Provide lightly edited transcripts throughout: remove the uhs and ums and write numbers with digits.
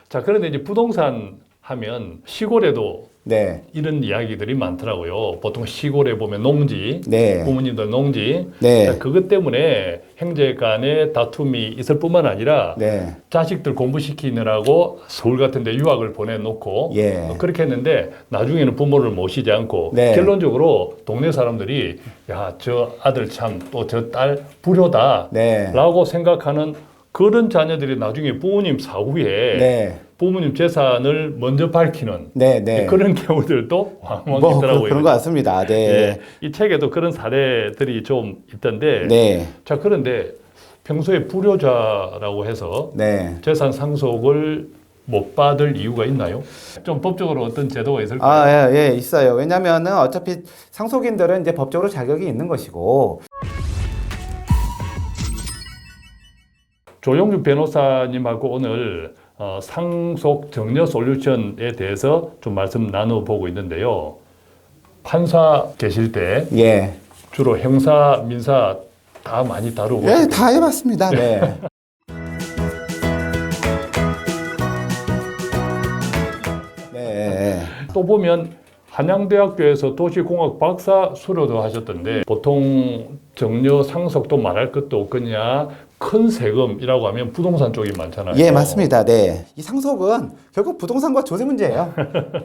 자, 그런데 이제 부동산 하면 시골에도 네. 이런 이야기들이 많더라고요. 보통 시골에 보면 농지, 네. 부모님들 농지, 네. 자, 그것 때문에 형제 간의 다툼이 있을 뿐만 아니라 네. 자식들 공부시키느라고 서울 같은 데 유학을 보내놓고 예. 그렇게 했는데 나중에는 부모를 모시지 않고 네. 결론적으로 동네 사람들이 야, 저 아들 참 또 저 딸 불효다 네. 라고 생각하는 그런 자녀들이 나중에 부모님 사후에 네. 부모님 재산을 먼저 밝히는 네. 네. 그런 경우들도 왕왕 뭐 있더라고요. 그런 것 같습니다. 네. 예, 이 책에도 그런 사례들이 좀 있던데 네. 자, 그런데 평소에 불효자라고 해서 네. 재산 상속을 못 받을 이유가 있나요? 좀 법적으로 어떤 제도가 있을까요? 아, 예, 예, 있어요. 왜냐면은 어차피 상속인들은 이제 법적으로 자격이 있는 것이고. 조용주 변호사님하고 오늘 상속 정려 솔루션에 대해서 좀 말씀 나눠보고 있는데요. 판사 계실 때 예. 주로 형사, 민사 다 많이 다루고 예, 다 해봤습니다. 네. 네. 또 보면 한양대학교에서 도시공학 박사 수료도 하셨던데 보통 정려 상속도 말할 것도 없거냐 큰 세금이라고 하면 부동산 쪽이 많잖아요. 예, 맞습니다. 네. 이 상속은 결국 부동산과 조세 문제예요.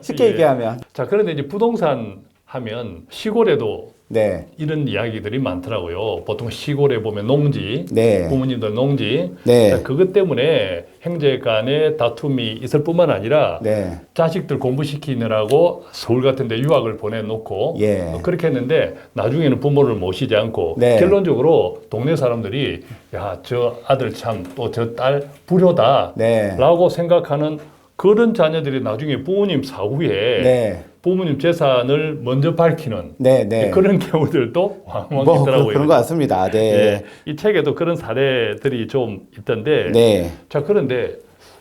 쉽게 예. 얘기하면. 자, 그런데 이제 부동산 하면 시골에도 네. 이런 이야기들이 많더라고요. 보통 시골에 보면 농지, 네. 부모님들 농지, 네. 자, 그것 때문에 형제 간의 다툼이 있을 뿐만 아니라 네. 자식들 공부시키느라고 서울 같은 데 유학을 보내놓고 예. 그렇게 했는데 나중에는 부모를 모시지 않고 네. 결론적으로 동네 사람들이 야, 저 아들 참 또 저 딸 불효다 네. 라고 생각하는 그런 자녀들이 나중에 부모님 사후에 네. 부모님 재산을 먼저 밝히는 네. 네. 그런 경우들도 왕왕 뭐 있더라고요. 그런 것 같습니다. 네. 예, 이 책에도 그런 사례들이 좀 있던데 네. 자, 그런데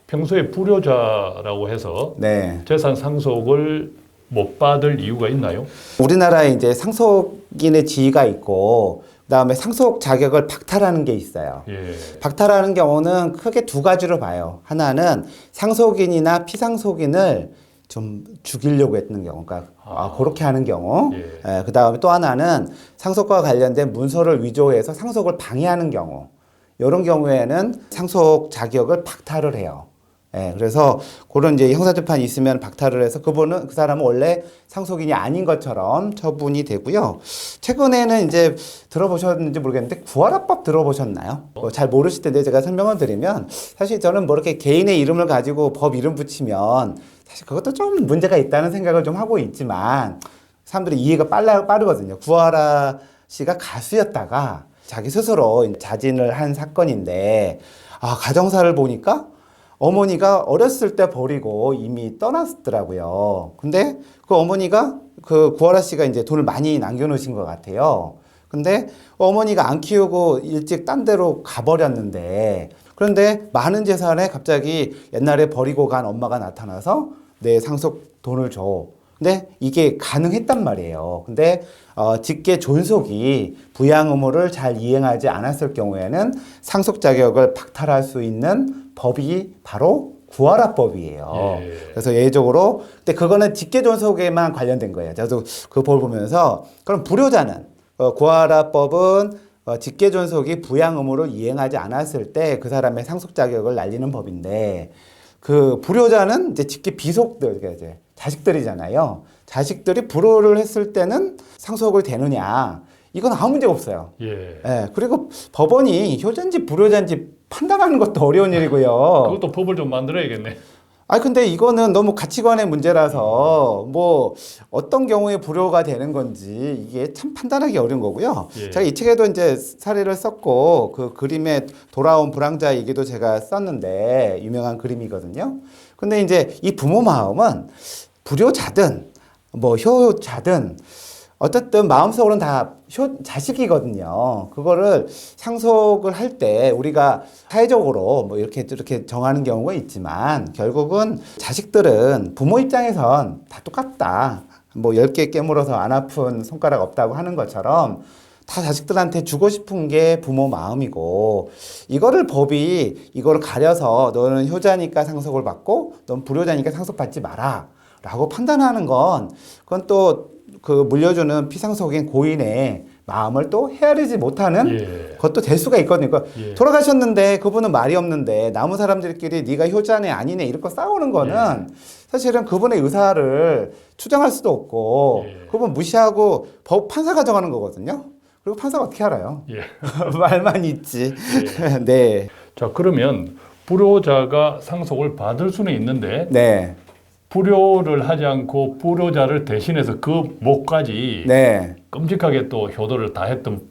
평소에 불효자라고 해서 네. 재산 상속을 못 받을 이유가 있나요? 우리나라에 이제 상속인의 지위가 있고, 그다음에 상속 자격을 박탈하는 게 있어요. 예. 박탈하는 경우는 크게 두 가지로 봐요. 하나는 상속인이나 피상속인을 좀 죽이려고 했는 경우, 그러니까 그렇게 하는 경우. 예. 그다음에 또 하나는 상속과 관련된 문서를 위조해서 상속을 방해하는 경우. 이런 경우에는 상속 자격을 박탈을 해요. 예, 그래서 그런 이제 형사재판이 있으면 박탈을 해서 그 사람은 원래 상속인이 아닌 것처럼 처분이 되고요. 최근에는 이제 들어보셨는지 모르겠는데 구하라법 들어보셨나요? 잘 모르실 텐데 제가 설명을 드리면 사실 저는 뭐 이렇게 개인의 이름을 가지고 법 이름 붙이면 사실 그것도 좀 문제가 있다는 생각을 좀 하고 있지만 사람들이 이해가 빠르거든요. 구하라 씨가 가수였다가 자기 스스로 자진을 한 사건인데 가정사를 보니까 어머니가 어렸을 때 버리고 이미 떠났더라고요. 근데 그 어머니가 그 구하라 씨가 이제 돈을 많이 남겨놓으신 것 같아요. 근데 어머니가 안 키우고 일찍 딴 데로 가버렸는데 그런데 많은 재산에 갑자기 옛날에 버리고 간 엄마가 나타나서 내 상속 돈을 줘. 근데 이게 가능했단 말이에요. 근데 직계 존속이 부양 의무를 잘 이행하지 않았을 경우에는 상속 자격을 박탈할 수 있는 법이 바로 구하라법이에요. 예. 그래서 예외적으로 근데 그거는 직계 존속에만 관련된 거예요. 저도 그 법을 보면서 그럼 불효자는 구하라법은 직계 존속이 부양 의무를 이행하지 않았을 때 그 사람의 상속 자격을 날리는 법인데 그 불효자는 이제 직계 비속들 이제 자식들이잖아요. 자식들이 불효를 했을 때는 상속을 되느냐? 이건 아무 문제가 없어요. 예. 예, 그리고 법원이 효자인지 불효자인지 판단하는 것도 어려운 일이고요. 그것도 법을 좀 만들어야겠네. 근데 이거는 너무 가치관의 문제라서 뭐 어떤 경우에 불효가 되는 건지 이게 참 판단하기 어려운 거고요. 예. 제가 이 책에도 이제 사례를 썼고 그 그림에 돌아온 불황자 얘기도 제가 썼는데 유명한 그림이거든요. 근데 이제 이 부모 마음은 불효자든 뭐 효자든 어쨌든 마음속으로는 다 자식이거든요. 그거를 상속을 할 때 우리가 사회적으로 뭐 이렇게 정하는 경우가 있지만 결국은 자식들은 부모 입장에선 다 똑같다. 뭐 10개 깨물어서 안 아픈 손가락 없다고 하는 것처럼 다 자식들한테 주고 싶은 게 부모 마음이고 이거를 법이 이거를 가려서 너는 효자니까 상속을 받고 넌 불효자니까 상속받지 마라 라고 판단하는 건 그건 또 그 물려주는 피상속인 고인의 마음을 또 헤아리지 못하는 예. 것도 될 수가 있거든요. 그러니까 예. 돌아가셨는데 그분은 말이 없는데 남은 사람들끼리 네가 효자네 아니네 이렇게 싸우는 거는 사실은 그분의 의사를 추정할 수도 없고 그분 무시하고 법 판사가 정하는 거거든요. 그리고 판사가 어떻게 알아요? 예. 말만 있지. 네. 자, 그러면 불효자가 상속을 받을 수는 있는데 네. 불효를 하지 않고 불효자를 대신해서 그 목까지 네. 끔찍하게 또 효도를 다 했던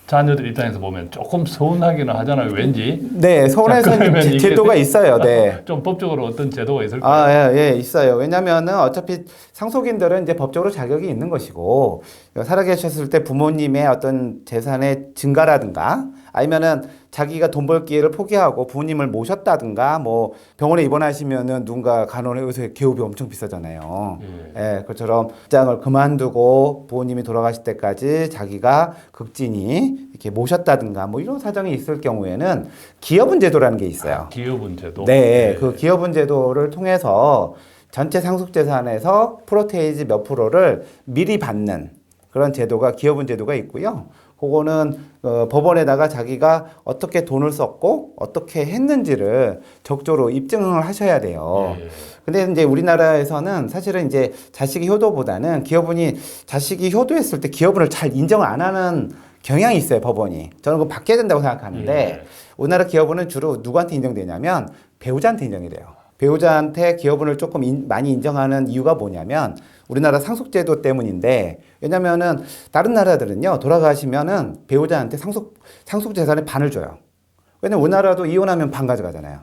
자녀들 입장에서 보면 조금 서운하기는 하잖아요, 왠지. 네. 자, 서울에서 그러면 이게 제도가 있어요. 네. 좀 법적으로 어떤 제도가 있을까요? 아, 예, 예, 있어요. 왜냐면은 어차피 상속인들은 이제 법적으로 자격이 있는 것이고, 살아계셨을 때 부모님의 어떤 재산의 증가라든가, 아니면은 자기가 돈 벌 기회를 포기하고 부모님을 모셨다든가, 뭐 병원에 입원하시면은 누군가 간호에 의해서 개업이 엄청 비싸잖아요. 예, 그처럼 직장을 그만두고 부모님이 돌아가실 때까지 자기가 극진히 이렇게 모셨다든가, 뭐 이런 사정이 있을 경우에는 기여분 제도라는 게 있어요. 기여분 제도. 네, 그 기여분 제도를 통해서 전체 상속 재산에서 프로테이지 몇 프로를 미리 받는 그런 제도가 기여분 제도가 있고요. 그거는 법원에다가 자기가 어떻게 돈을 썼고 어떻게 했는지를 적절로 입증을 하셔야 돼요. 근데 이제 우리나라에서는 사실은 이제 자식이 효도보다는 기여분이 자식이 효도했을 때 기여분을 잘 인정을 안 하는 경향이 있어요, 법원이. 저는 그거 바뀌어야 된다고 생각하는데 우리나라 기여분은 주로 누구한테 인정되냐면 배우자한테 인정이 돼요. 배우자한테 기여분을 조금 많이 인정하는 이유가 뭐냐면 우리나라 상속제도 때문인데 왜냐면은 다른 나라들은요 돌아가시면은 배우자한테 상속 재산의 반을 줘요. 왜냐면 우리나라도 이혼하면 반 가져가잖아요.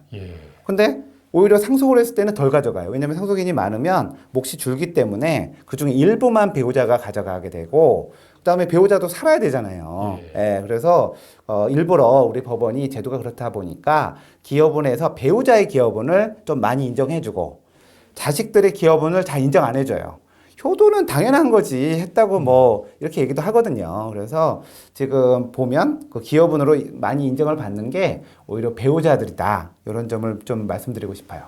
근데 오히려 상속을 했을 때는 덜 가져가요. 왜냐면 상속인이 많으면 몫이 줄기 때문에 그중에 일부만 배우자가 가져가게 되고 그다음에 배우자도 살아야 되잖아요. 예, 그래서 일부러 우리 법원이 제도가 그렇다 보니까 기여분에서 배우자의 기여분을 좀 많이 인정해주고 자식들의 기여분을 잘 인정 안 해줘요. 효도는 당연한 거지 했다고 뭐 이렇게 얘기도 하거든요. 그래서 지금 보면 그 기여분으로 많이 인정을 받는 게 오히려 배우자들이다. 이런 점을 좀 말씀드리고 싶어요.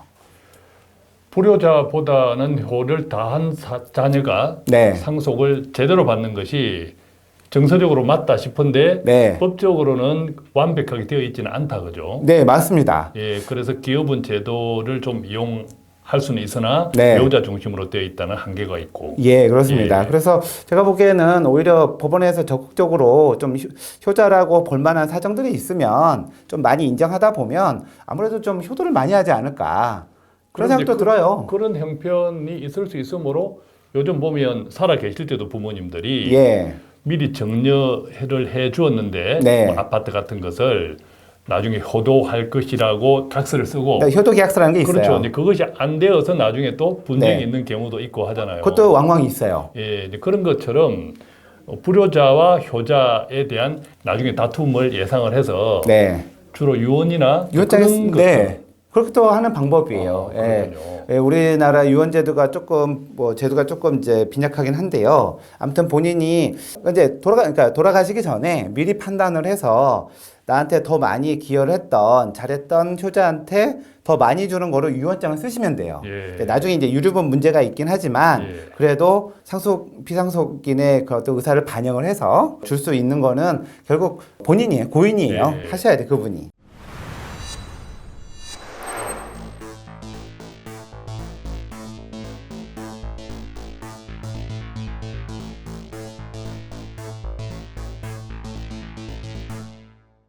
불효자보다는 효를 다한 자녀가 네. 상속을 제대로 받는 것이 정서적으로 맞다 싶은데 네. 법적으로는 완벽하게 되어 있지는 않다, 그죠? 네, 맞습니다. 예, 그래서 기여분 제도를 좀 이용할 수는 있으나 네. 배우자 중심으로 되어 있다는 한계가 있고. 예, 그렇습니다. 예. 그래서 제가 보기에는 오히려 법원에서 적극적으로 좀 효자라고 볼만한 사정들이 있으면 좀 많이 인정하다 보면 아무래도 좀 효도를 많이 하지 않을까. 그런 생각도 들어요. 그런 형편이 있을 수 있으므로 요즘 보면 살아 계실 때도 부모님들이 예. 미리 정려를 해 주었는데 네. 뭐 아파트 같은 것을 나중에 효도할 것이라고 각서를 쓰고 효도 계약서라는 게 있어요. 그렇죠. 근데 그것이 안 되어서 나중에 또 분쟁이 네. 있는 경우도 있고 하잖아요. 그것도 왕왕 있어요. 예, 이제 그런 것처럼 불효자와 효자에 대한 나중에 다툼을 예상을 해서 네. 주로 유언이나 유언장에 그런 네. 그렇게도 하는 방법이에요. 아, 예. 그렇군요. 예, 우리나라 유언제도가 제도가 조금 이제 빈약하긴 한데요. 아무튼 본인이 이제 그러니까 돌아가시기 전에 미리 판단을 해서 나한테 더 많이 기여를 잘했던 효자한테 더 많이 주는 거로 유언장을 쓰시면 돼요. 예. 나중에 이제 유류분 문제가 있긴 하지만 예. 그래도 피상속인의 그 어떤 의사를 반영을 해서 줄 수 있는 거는 결국 본인이에요. 고인이에요. 예. 하셔야 돼, 그분이.